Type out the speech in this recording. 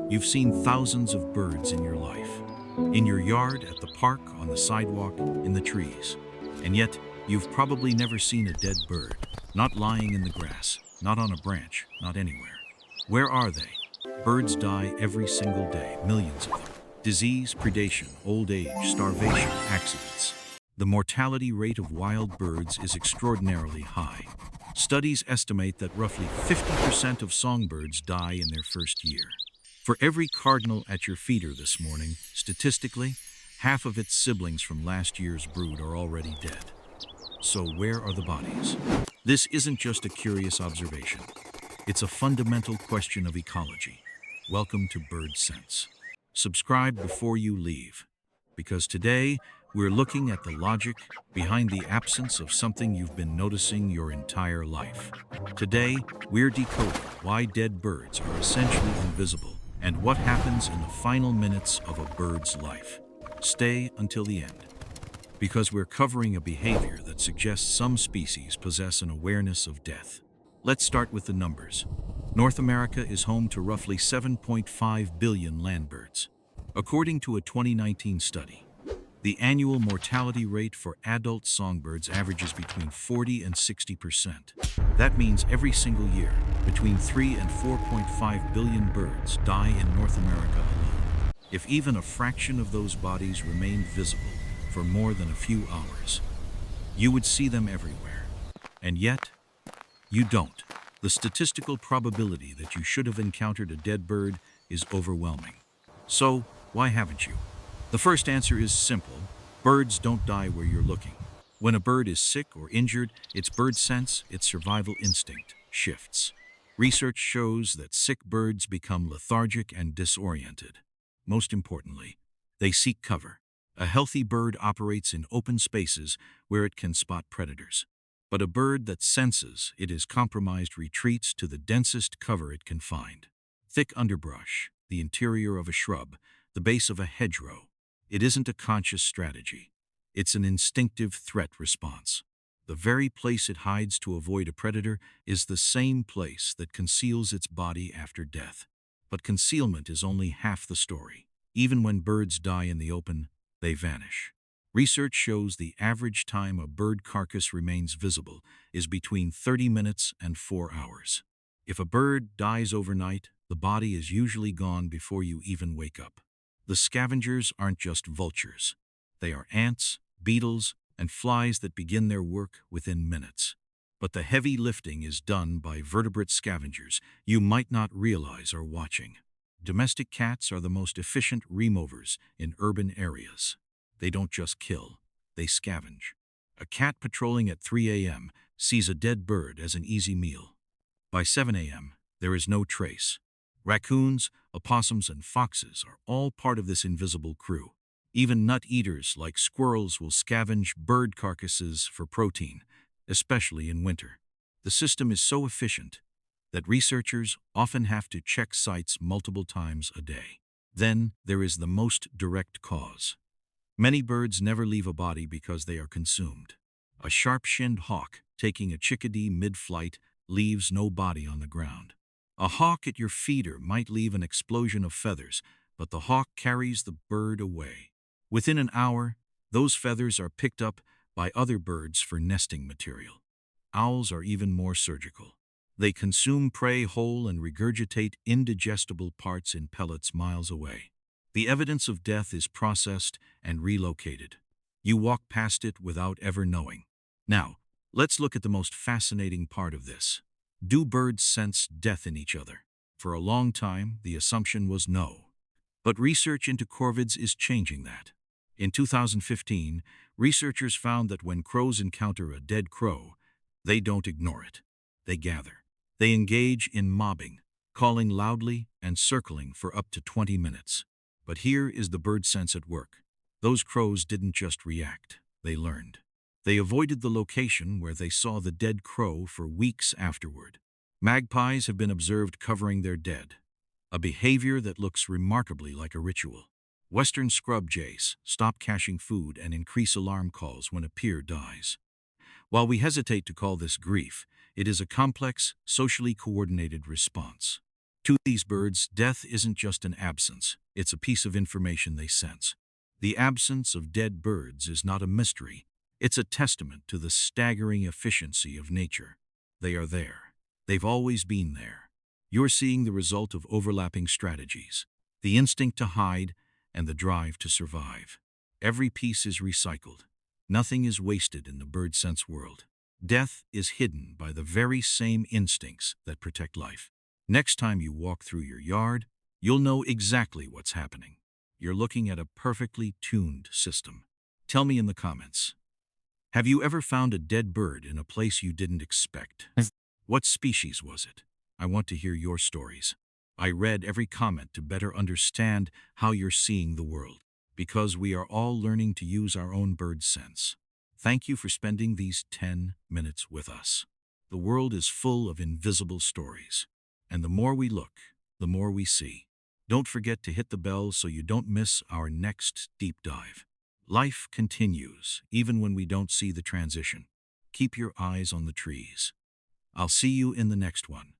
You've seen thousands of birds in your life. In your yard, at the park, on the sidewalk, in the trees. And yet, you've probably never seen a dead bird. Not lying in the grass, not on a branch, not anywhere. Where are they? Birds die every single day, millions of them. Disease, predation, old age, starvation, accidents. The mortality rate of wild birds is extraordinarily high. Studies estimate that roughly 50% of songbirds die in their first year. For every cardinal at your feeder this morning, statistically, half of its siblings from last year's brood are already dead. So where are the bodies? This isn't just a curious observation. It's a fundamental question of ecology. Welcome to Bird Sense. Subscribe before you leave, because today we're looking at the logic behind the absence of something you've been noticing your entire life. Today, we're decoding why dead birds are essentially invisible and what happens in the final minutes of a bird's life. Stay until the end, because we're covering a behavior that suggests some species possess an awareness of death. Let's start with the numbers. North America is home to roughly 7.5 billion landbirds. According to a 2019 study, the annual mortality rate for adult songbirds averages between 40 and 60%. That means every single year, between 3 and 4.5 billion birds die in North America alone. If even a fraction of those bodies remained visible for more than a few hours, you would see them everywhere. And yet, you don't. The statistical probability that you should have encountered a dead bird is overwhelming. So, why haven't you? The first answer is simple. Birds don't die where you're looking. When a bird is sick or injured, its bird sense, its survival instinct, shifts. Research shows that sick birds become lethargic and disoriented. Most importantly, they seek cover. A healthy bird operates in open spaces where it can spot predators. But a bird that senses it is compromised retreats to the densest cover it can find. Thick underbrush, the interior of a shrub, the base of a hedgerow. It isn't a conscious strategy. It's an instinctive threat response. The very place it hides to avoid a predator is the same place that conceals its body after death. But concealment is only half the story. Even when birds die in the open, they vanish. Research shows the average time a bird carcass remains visible is between 30 minutes and 4 hours. If a bird dies overnight, the body is usually gone before you even wake up. The scavengers aren't just vultures. They are ants, beetles, and flies that begin their work within minutes. But the heavy lifting is done by vertebrate scavengers you might not realize are watching. Domestic cats are the most efficient removers in urban areas. They don't just kill, they scavenge. A cat patrolling at 3 a.m. sees a dead bird as an easy meal. By 7 a.m., there is no trace. Raccoons, opossums, and foxes are all part of this invisible crew. Even nut-eaters like squirrels will scavenge bird carcasses for protein, especially in winter. The system is so efficient that researchers often have to check sites multiple times a day. Then there is the most direct cause. Many birds never leave a body because they are consumed. A sharp-shinned hawk taking a chickadee mid-flight leaves no body on the ground. A hawk at your feeder might leave an explosion of feathers, but the hawk carries the bird away. Within an hour, those feathers are picked up by other birds for nesting material. Owls are even more surgical. They consume prey whole and regurgitate indigestible parts in pellets miles away. The evidence of death is processed and relocated. You walk past it without ever knowing. Now, let's look at the most fascinating part of this. Do birds sense death in each other? For a long time, the assumption was no. But research into corvids is changing that. In 2015, researchers found that when crows encounter a dead crow, they don't ignore it. They gather. They engage in mobbing, calling loudly and circling for up to 20 minutes. But here is the bird sense at work. Those crows didn't just react, they learned. They avoided the location where they saw the dead crow for weeks afterward. Magpies have been observed covering their dead, a behavior that looks remarkably like a ritual. Western scrub jays stop caching food and increase alarm calls when a peer dies. While we hesitate to call this grief, it is a complex, socially coordinated response. To these birds, death isn't just an absence, it's a piece of information they sense. The absence of dead birds is not a mystery, it's a testament to the staggering efficiency of nature. They are there. They've always been there. You're seeing the result of overlapping strategies, the instinct to hide and the drive to survive. Every piece is recycled. Nothing is wasted in the bird sense world. Death is hidden by the very same instincts that protect life. Next time you walk through your yard, you'll know exactly what's happening. You're looking at a perfectly tuned system. Tell me in the comments. Have you ever found a dead bird in a place you didn't expect? What species was it? I want to hear your stories. I read every comment to better understand how you're seeing the world, because we are all learning to use our own bird sense. Thank you for spending these 10 minutes with us. The world is full of invisible stories, and the more we look, the more we see. Don't forget to hit the bell so you don't miss our next deep dive. Life continues, even when we don't see the transition. Keep your eyes on the trees. I'll see you in the next one.